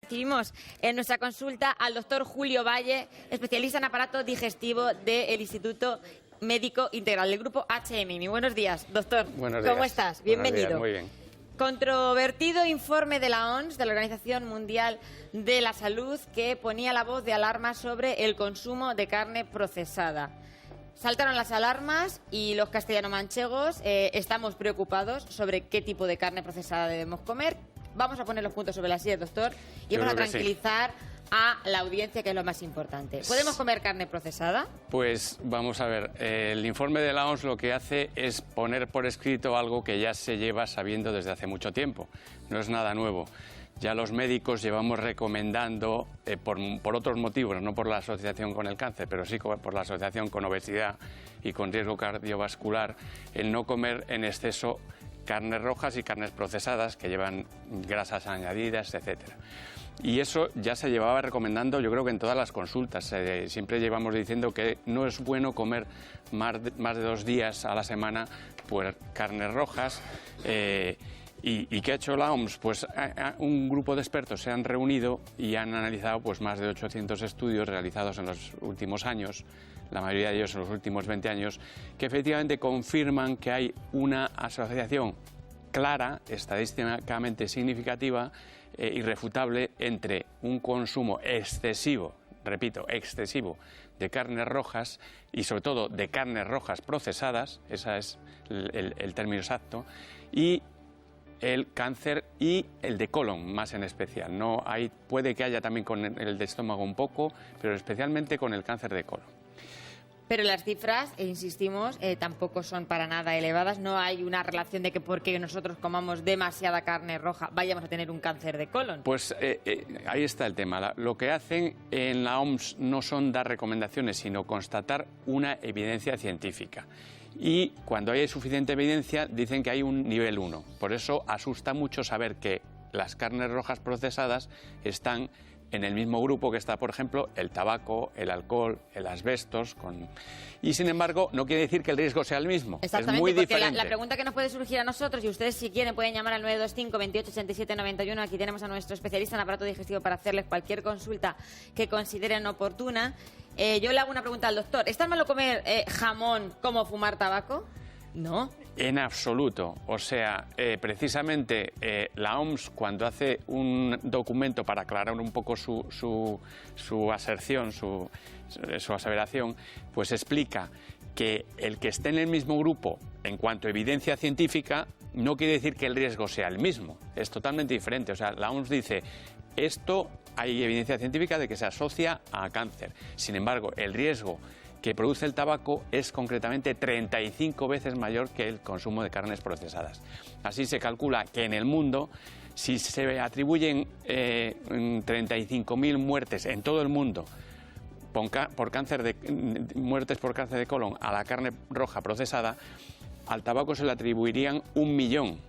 Recibimos en nuestra consulta al doctor Julio Valle, especialista en aparato digestivo del Instituto Médico Integral del Grupo HMI. Buenos días, doctor. Buenos días. ¿Cómo estás? Bienvenido. Muy bien. Controvertido informe de la OMS, de la Organización Mundial de la Salud, que ponía la voz de alarma sobre el consumo de carne procesada. Saltaron las alarmas y los castellano-manchegos estamos preocupados sobre qué tipo de carne procesada debemos comer. Vamos a poner los puntos sobre las sillas, doctor, y vamos a tranquilizar a la audiencia, que es lo más importante. ¿Podemos comer carne procesada? Pues vamos a ver, el informe de la OMS lo que hace es poner por escrito algo que ya se lleva sabiendo desde hace mucho tiempo. No es nada nuevo. Ya los médicos llevamos recomendando, por otros motivos, no por la asociación con el cáncer, pero sí por la asociación con obesidad y con riesgo cardiovascular, el no comer en exceso carnes rojas y carnes procesadas que llevan grasas añadidas, etcétera. Y eso ya se llevaba recomendando, yo creo que en todas las consultas. Siempre llevamos diciendo que no es bueno comer más de 2 días a la semana pues, carnes rojas. ¿Y qué ha hecho la OMS? Pues un grupo de expertos se han reunido y han analizado pues, más de 800 estudios realizados en los últimos años, la mayoría de ellos en los últimos 20 años, que efectivamente confirman que hay una asociación clara, estadísticamente significativa, irrefutable, entre un consumo excesivo, repito, excesivo, de carnes rojas y sobre todo de carnes rojas procesadas, ese es el término exacto, y el cáncer y el de colon más en especial. No hay, puede que haya también con el de estómago un poco, pero especialmente con el cáncer de colon. Pero las cifras, insistimos, tampoco son para nada elevadas. No hay una relación de que porque nosotros comamos demasiada carne roja vayamos a tener un cáncer de colon. Pues ahí está el tema. Lo que hacen en la OMS no son dar recomendaciones, sino constatar una evidencia científica. Y cuando hay suficiente evidencia, dicen que hay un nivel 1. Por eso asusta mucho saber que las carnes rojas procesadas están en el mismo grupo que está, por ejemplo, el tabaco, el alcohol, el asbestos. Y, sin embargo, no quiere decir que el riesgo sea el mismo. Exactamente, es muy porque diferente. La pregunta que nos puede surgir a nosotros, y ustedes si quieren pueden llamar al 925 28 87 91, aquí tenemos a nuestro especialista en aparato digestivo para hacerles cualquier consulta que consideren oportuna. Yo le hago una pregunta al doctor. ¿Es tan malo comer jamón como fumar tabaco? No. En absoluto. O sea, precisamente la OMS, cuando hace un documento para aclarar un poco su aserción, su aseveración, pues explica que el que esté en el mismo grupo en cuanto a evidencia científica no quiere decir que el riesgo sea el mismo. Es totalmente diferente. O sea, la OMS dice, esto hay evidencia científica de que se asocia a cáncer. Sin embargo, el riesgo que produce el tabaco es concretamente 35 veces mayor que el consumo de carnes procesadas. Así se calcula que en el mundo, si se atribuyen 35.000 muertes en todo el mundo muertes por cáncer de colon a la carne roja procesada, al tabaco se le atribuirían 1 millón.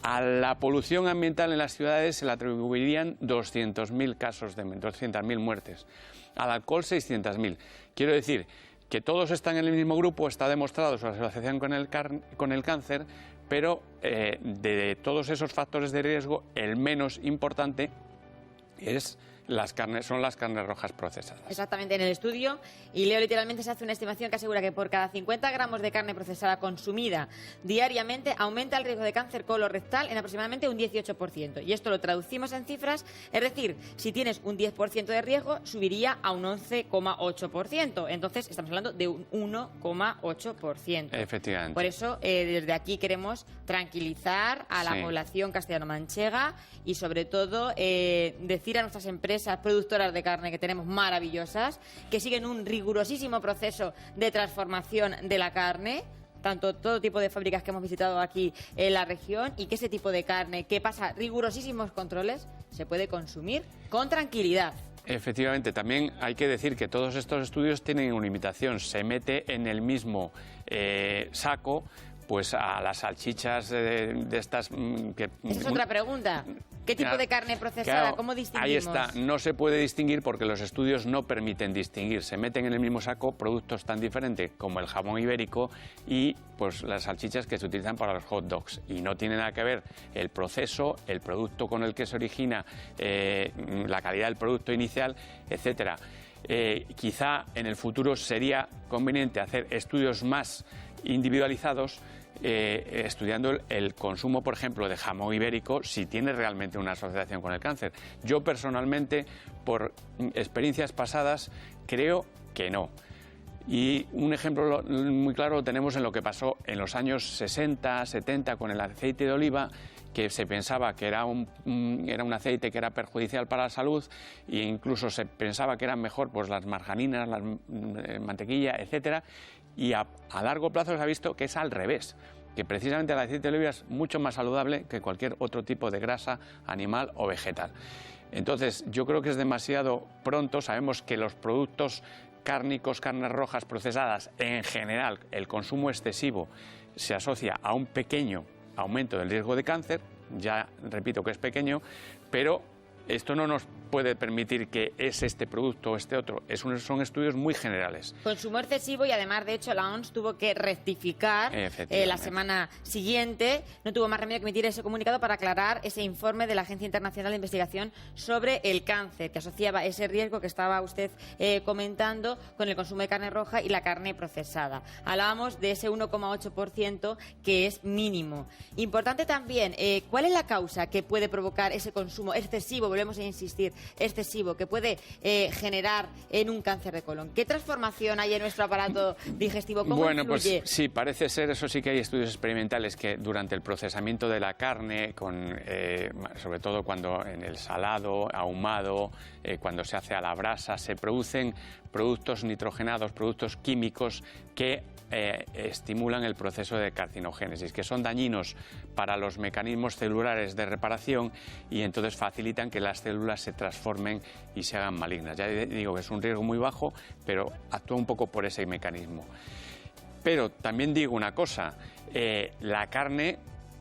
A la polución ambiental en las ciudades se le atribuirían 200.000 casos, 200.000 muertes. Al alcohol, 600.000. Quiero decir que todos están en el mismo grupo, está demostrado su asociación con el cáncer, pero de todos esos factores de riesgo, el menos importante son las carnes rojas procesadas. Exactamente, en el estudio, y leo literalmente, se hace una estimación que asegura que por cada 50 gramos de carne procesada consumida diariamente aumenta el riesgo de cáncer colorectal en aproximadamente un 18%. Y esto lo traducimos en cifras, es decir, si tienes un 10% de riesgo, subiría a un 11,8%. Entonces, estamos hablando de un 1,8%. Efectivamente. Por eso, desde aquí queremos tranquilizar a la población castellano-manchega y, sobre todo, decir a nuestras empresas productoras de carne que tenemos maravillosas, que siguen un rigurosísimo proceso de transformación de la carne, todo tipo de fábricas que hemos visitado aquí en la región, y que ese tipo de carne que pasa rigurosísimos controles se puede consumir con tranquilidad. Efectivamente, también hay que decir que todos estos estudios tienen una limitación, se mete en el mismo saco pues a las salchichas de estas... Esa es otra pregunta. ¿Qué tipo de carne procesada? Claro, ¿Cómo distinguimos? Ahí está. No se puede distinguir porque los estudios no permiten distinguir. Se meten en el mismo saco productos tan diferentes como el jamón ibérico y pues las salchichas que se utilizan para los hot dogs. Y no tiene nada que ver el proceso, el producto con el que se origina, la calidad del producto inicial, etcétera. Quizá en el futuro sería conveniente hacer estudios más individualizados, estudiando el consumo, por ejemplo, de jamón ibérico, si tiene realmente una asociación con el cáncer. Yo personalmente, por experiencias pasadas, creo que no. Y un ejemplo muy claro lo tenemos en lo que pasó en los años 60, 70 con el aceite de oliva, que se pensaba que era un aceite que era perjudicial para la salud e incluso se pensaba que eran mejor pues las margarinas, la mantequilla, etcétera, y a largo plazo se ha visto que es al revés, que precisamente el aceite de oliva es mucho más saludable que cualquier otro tipo de grasa animal o vegetal. Entonces yo creo que es demasiado pronto. Sabemos que los productos cárnicos, carnes rojas procesadas, en general el consumo excesivo se asocia a un pequeño aumento del riesgo de cáncer, ya repito que es pequeño, pero esto no nos puede permitir que es este producto o este otro. Son estudios muy generales. Consumo excesivo y además, de hecho, la OMS tuvo que rectificar la semana siguiente. No tuvo más remedio que emitir ese comunicado para aclarar ese informe de la Agencia Internacional de Investigación sobre el Cáncer, que asociaba ese riesgo que estaba usted comentando con el consumo de carne roja y la carne procesada. Hablábamos de ese 1,8% que es mínimo. Importante también, ¿cuál es la causa que puede provocar ese consumo excesivo, volvemos a insistir, excesivo, que puede generar en un cáncer de colon? ¿Qué transformación hay en nuestro aparato digestivo? ¿Cómo bueno, influye? Pues sí, parece ser, eso sí que hay estudios experimentales que durante el procesamiento de la carne, sobre todo cuando en el salado, ahumado, cuando se hace a la brasa, se producen productos nitrogenados, productos químicos que estimulan el proceso de carcinogénesis, que son dañinos para los mecanismos celulares de reparación y entonces facilitan que las células se transformen y se hagan malignas. Ya digo que es un riesgo muy bajo, pero actúa un poco por ese mecanismo. Pero también digo una cosa, la carne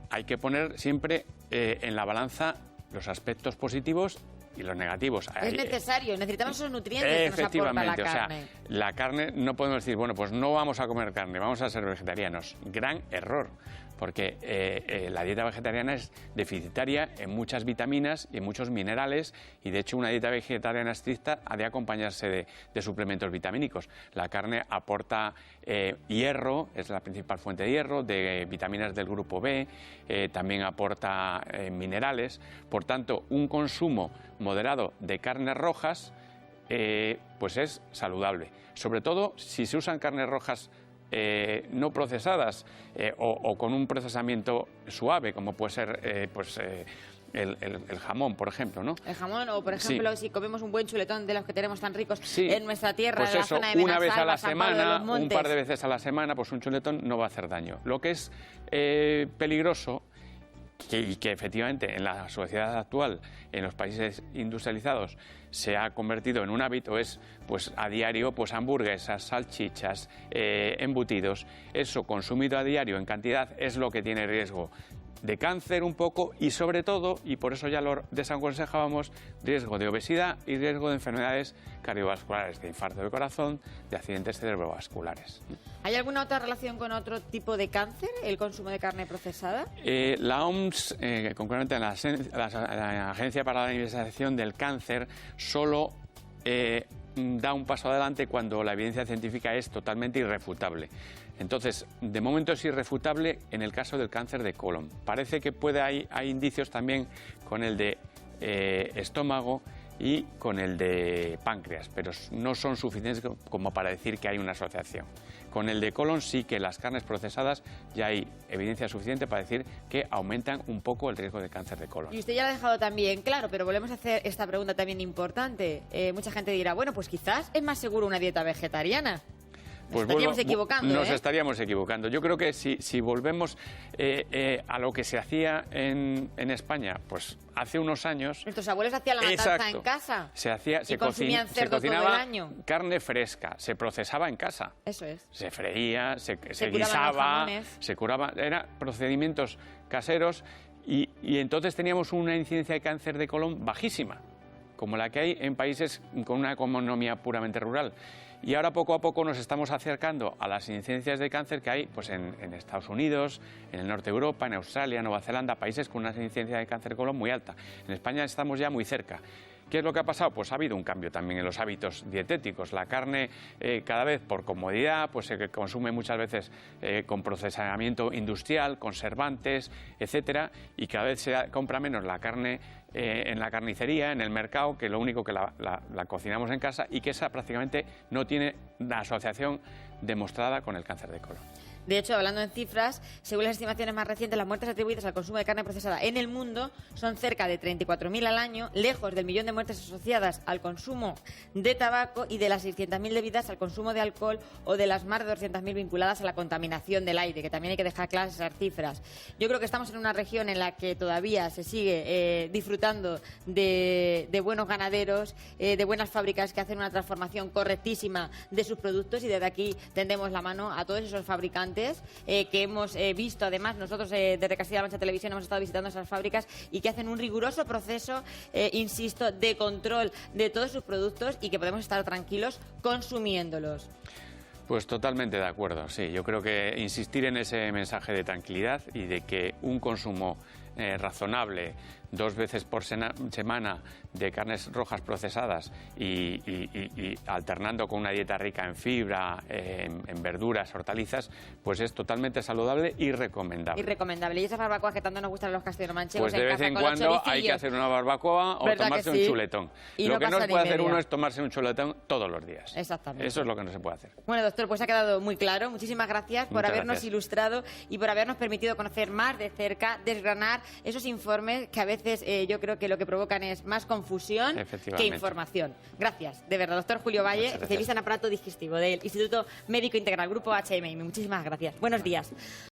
hay que poner siempre en la balanza los aspectos positivos y los negativos. Es necesario, necesitamos esos nutrientes que nos aporta la carne. O sea, la carne no podemos decir, bueno, pues no vamos a comer carne, vamos a ser vegetarianos. Gran error, porque la dieta vegetariana es deficitaria en muchas vitaminas y en muchos minerales, y de hecho una dieta vegetariana estricta ha de acompañarse de suplementos vitamínicos. La carne aporta hierro, es la principal fuente de hierro, de vitaminas del grupo B, también aporta minerales. Por tanto, un consumo moderado de carnes rojas pues es saludable, sobre todo si se usan carnes rojas no procesadas o con un procesamiento suave, como puede ser el jamón, por ejemplo, ¿no? El jamón, o por ejemplo, si comemos un buen chuletón de los que tenemos tan ricos sí, en nuestra tierra, pues en la eso, zona de una vez a la San Pablo de semana, los Montes. un par de veces a la semana, pues un chuletón no va a hacer daño. Lo que es peligroso, y que efectivamente en la sociedad actual, en los países industrializados, se ha convertido en un hábito, es pues a diario pues hamburguesas, salchichas, embutidos. Eso consumido a diario en cantidad es lo que tiene riesgo de cáncer un poco y sobre todo, y por eso ya lo desaconsejábamos, riesgo de obesidad y riesgo de enfermedades cardiovasculares, de infarto de corazón, de accidentes cerebrovasculares. ¿Hay alguna otra relación con otro tipo de cáncer, el consumo de carne procesada? La OMS, concretamente la Agencia para la Investigación del Cáncer, solo da un paso adelante cuando la evidencia científica es totalmente irrefutable. Entonces, de momento es irrefutable en el caso del cáncer de colon. Parece que hay indicios también con el de estómago y con el de páncreas, pero no son suficientes como para decir que hay una asociación. Con el de colon sí que las carnes procesadas ya hay evidencia suficiente para decir que aumentan un poco el riesgo de cáncer de colon. Y usted ya lo ha dejado también claro, pero volvemos a hacer esta pregunta también importante. Mucha gente dirá, bueno, pues quizás es más seguro una dieta vegetariana. Pues estaríamos equivocando. Nos estaríamos equivocando. Yo creo que si volvemos a lo que se hacía en España, pues hace unos años... Nuestros abuelos hacían la matanza en casa. Se consumían cerdo todo el año. Carne fresca, se procesaba en casa. Eso es. Se freía, se curaban guisaba, los jamones. se curaba. Eran procedimientos caseros y entonces teníamos una incidencia de cáncer de colon bajísima, como la que hay en países con una economía puramente rural. Y ahora poco a poco nos estamos acercando a las incidencias de cáncer que hay pues, en Estados Unidos, en el norte de Europa, en Australia, Nueva Zelanda, países con una incidencia de cáncer de colon muy alta. En España estamos ya muy cerca. ¿Qué es lo que ha pasado? Pues ha habido un cambio también en los hábitos dietéticos. La carne cada vez por comodidad pues se consume muchas veces con procesamiento industrial, conservantes, etcétera, y cada vez se compra menos la carne en la carnicería, en el mercado, que lo único que la cocinamos en casa y que esa prácticamente no tiene la asociación demostrada con el cáncer de colon. De hecho, hablando en cifras, según las estimaciones más recientes, las muertes atribuidas al consumo de carne procesada en el mundo son cerca de 34.000 al año, lejos del millón de muertes asociadas al consumo de tabaco y de las 600.000 debidas al consumo de alcohol o de las más de 200.000 vinculadas a la contaminación del aire, que también hay que dejar claras esas cifras. Yo creo que estamos en una región en la que todavía se sigue disfrutando de buenos ganaderos, de buenas fábricas que hacen una transformación correctísima de sus productos, y desde aquí tendemos la mano a todos esos fabricantes que hemos visto, además, nosotros desde Castilla-La Mancha Televisión hemos estado visitando esas fábricas y que hacen un riguroso proceso, insisto, de control de todos sus productos y que podemos estar tranquilos consumiéndolos. Pues totalmente de acuerdo, sí. Yo creo que insistir en ese mensaje de tranquilidad y de que un consumo razonable 2 veces por semana de carnes rojas procesadas y alternando con una dieta rica en fibra, en verduras, hortalizas, pues es totalmente saludable y recomendable. Y recomendable. Y esas barbacoas que tanto nos gustan a los castellanomanchegos pues de vez en cuando hay que hacer una barbacoa o tomarse un chuletón. Y lo que no se puede hacer media. uno es tomarse un chuletón todos los días. Exactamente. Eso es lo que no se puede hacer. Bueno, doctor, pues ha quedado muy claro. Muchísimas gracias por habernos ilustrado y por habernos permitido conocer más de cerca, desgranar esos informes que a veces yo creo que lo que provocan es más confusión que información. Gracias, de verdad, doctor Julio Valle, especialista en aparato digestivo del Instituto Médico Integral, Grupo HMM. Muchísimas gracias. Buenos días.